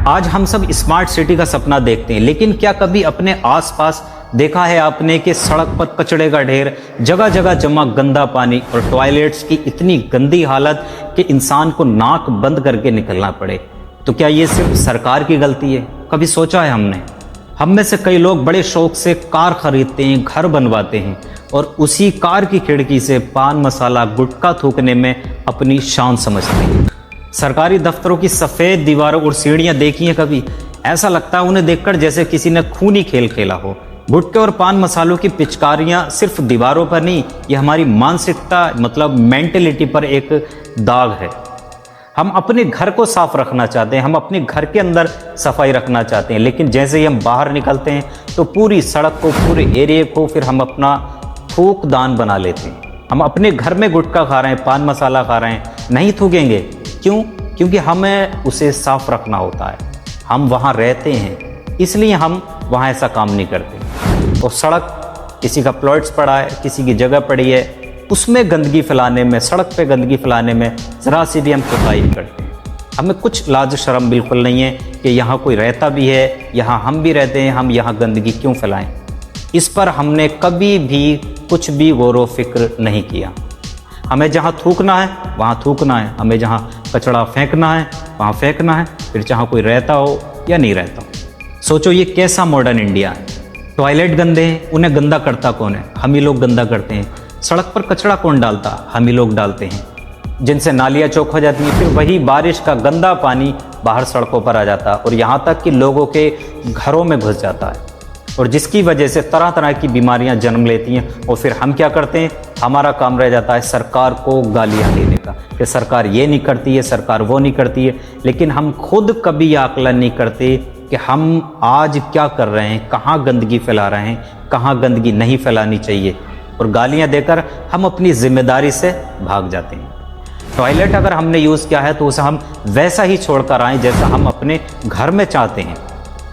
आज हम सब स्मार्ट सिटी का सपना देखते हैं, लेकिन क्या कभी अपने आसपास देखा है आपने कि सड़क पर कचड़े का ढेर, जगह जगह जमा गंदा पानी और टॉयलेट्स की इतनी गंदी हालत कि इंसान को नाक बंद करके निकलना पड़े। तो क्या ये सिर्फ सरकार की गलती है? कभी सोचा है हमने? हम में से कई लोग बड़े शौक से कार खरीदते हैं, घर बनवाते हैं और उसी कार की खिड़की से पान मसाला गुटखा थूकने में अपनी शान समझते हैं। सरकारी दफ्तरों की सफ़ेद दीवारों और सीढ़ियाँ देखी हैं कभी? ऐसा लगता है उन्हें देखकर जैसे किसी ने खूनी खेल खेला हो। गुटखे और पान मसालों की पिचकारियाँ सिर्फ दीवारों पर नहीं, ये हमारी मानसिकता मतलब मेंटलिटी पर एक दाग है। हम अपने घर को साफ रखना चाहते हैं, हम अपने घर के अंदर सफाई रखना चाहते हैं, लेकिन जैसे ही हम बाहर निकलते हैं तो पूरी सड़क को, पूरे एरिया को फिर हम अपना थूकदान बना लेते हैं। हम अपने घर में गुटखा खा रहे हैं, पान मसाला खा रहे हैं, नहीं थूकेंगे। क्यों? क्योंकि हमें उसे साफ रखना होता है। हम वहाँ रहते हैं, इसलिए हम वहाँ ऐसा काम नहीं करते। और सड़क, किसी का प्लॉट्स पड़ा है, किसी की जगह पड़ी है, उसमें गंदगी फैलाने में, सड़क पे गंदगी फैलाने में ज़रा सी भी हम कोताही नहीं करते। हमें कुछ लाज शर्म बिल्कुल नहीं है कि यहाँ कोई रहता भी है, यहाँ हम भी रहते हैं, हम यहाँ गंदगी क्यों फैलाएं। इस पर हमने कभी भी कुछ भी गौर व फिक्र नहीं किया। हमें जहाँ थूकना है वहाँ थूकना है, हमें जहाँ कचरा फेंकना है वहाँ फेंकना है, फिर जहाँ कोई रहता हो या नहीं रहता हो। सोचो ये कैसा मॉडर्न इंडिया है। टॉयलेट गंदे हैं, उन्हें गंदा करता कौन है? हम ही लोग गंदा करते हैं। सड़क पर कचरा कौन डालता? हम ही लोग डालते हैं, जिनसे नालियाँ चौक हो जाती हैं। फिर वही बारिश का गंदा पानी बाहर सड़कों पर आ जाता है और यहाँ तक कि लोगों के घरों में घुस जाता है, और जिसकी वजह से तरह तरह की बीमारियां जन्म लेती हैं। और फिर हम क्या करते हैं? हमारा काम रह जाता है सरकार को गालियां देने का कि सरकार ये नहीं करती है, सरकार वो नहीं करती है। लेकिन हम खुद कभी आकलन नहीं करते कि हम आज क्या कर रहे हैं, कहाँ गंदगी फैला रहे हैं, कहाँ गंदगी नहीं फैलानी चाहिए, और गालियां देकर हम अपनी जिम्मेदारी से भाग जाते हैं। टॉयलेट अगर हमने यूज़ किया है तो उसे हम वैसा ही छोड़कर आएँ जैसा हम अपने घर में चाहते हैं।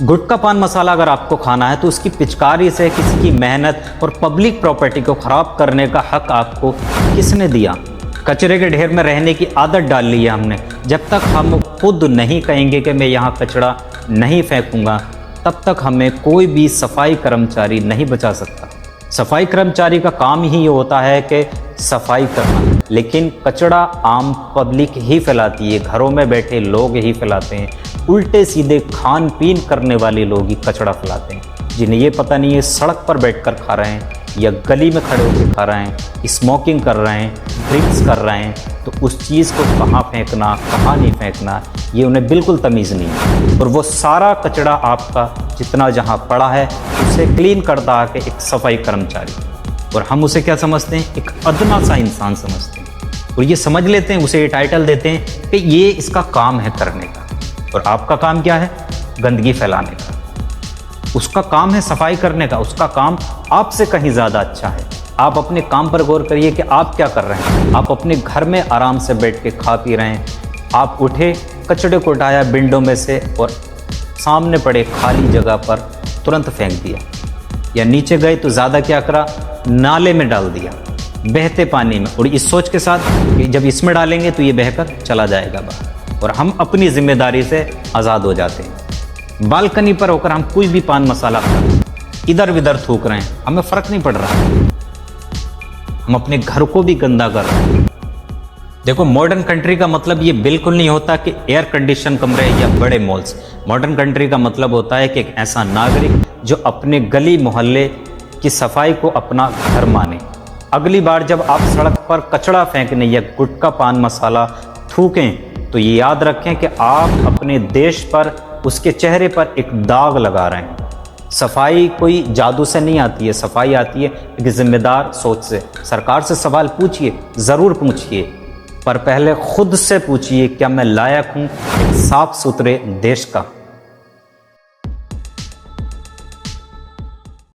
गुटखा पान मसाला अगर आपको खाना है तो उसकी पिचकारी से किसी की मेहनत और पब्लिक प्रॉपर्टी को ख़राब करने का हक आपको किसने दिया? कचरे के ढेर में रहने की आदत डाल ली है हमने। जब तक हम खुद नहीं कहेंगे कि मैं यहाँ कचरा नहीं फेंकूँगा, तब तक हमें कोई भी सफाई कर्मचारी नहीं बचा सकता। सफाई कर्मचारी का काम ही ये होता है कि सफाई करना, लेकिन कचरा आम पब्लिक ही फैलाती है, घरों में बैठे लोग ही फैलाते हैं। उल्टे सीधे खान पीन करने वाले लोग ही कचरा फैलाते हैं, जिन्हें ये पता नहीं है सड़क पर बैठकर खा रहे हैं या गली में खड़े होकर खा रहे हैं, स्मोकिंग कर रहे हैं, ड्रिंक्स कर रहे हैं, तो उस चीज़ को कहाँ फेंकना, कहाँ नहीं फेंकना, ये उन्हें बिल्कुल तमीज़ नहीं है। और वो सारा कचरा आपका जितना जहाँ पड़ा है उसे क्लीन करता है कि एक सफाई कर्मचारी, और हम उसे क्या समझते हैं? एक अदना सा इंसान समझते हैं, और ये समझ लेते हैं, उसे ये टाइटल देते हैं कि ये इसका काम है करने का। और आपका काम क्या है? गंदगी फैलाने का। उसका काम है सफाई करने का, उसका काम आपसे कहीं ज़्यादा अच्छा है। आप अपने काम पर गौर करिए कि आप क्या कर रहे हैं। आप अपने घर में आराम से बैठ के खा पी रहे हैं, आप उठे, कचड़े को उठाया विंडो में से और सामने पड़े खाली जगह पर तुरंत फेंक दिया, या नीचे गए तो ज़्यादा क्या करा, नाले में डाल दिया बहते पानी में, और इस सोच के साथ कि जब इसमें डालेंगे तो ये बहकर चला जाएगा बाहर, और हम अपनी जिम्मेदारी से आज़ाद हो जाते हैं। बालकनी पर होकर हम कोई भी पान मसाला खा रहे हैं, इधर उधर थूक रहे हैं, हमें फ़र्क नहीं पड़ रहा। हम अपने घर को भी गंदा कर रहे हैं। देखो, मॉडर्न कंट्री का मतलब ये बिल्कुल नहीं होता कि एयर कंडीशन कमरे या बड़े मॉल्स। मॉडर्न कंट्री का मतलब होता है कि एक ऐसा नागरिक जो अपने गली मोहल्ले की सफाई को अपना घर माने। अगली बार जब आप सड़क पर कचरा फेंकने या गुटखा पान मसाला थूकें तो ये याद रखें कि आप अपने देश पर, उसके चेहरे पर एक दाग लगा रहे हैं। सफाई कोई जादू से नहीं आती है, सफाई आती है एक जिम्मेदार सोच से। सरकार से सवाल पूछिए, ज़रूर पूछिए, पर पहले खुद से पूछिए क्या मैं लायक हूँ एक साफ सुथरे देश का।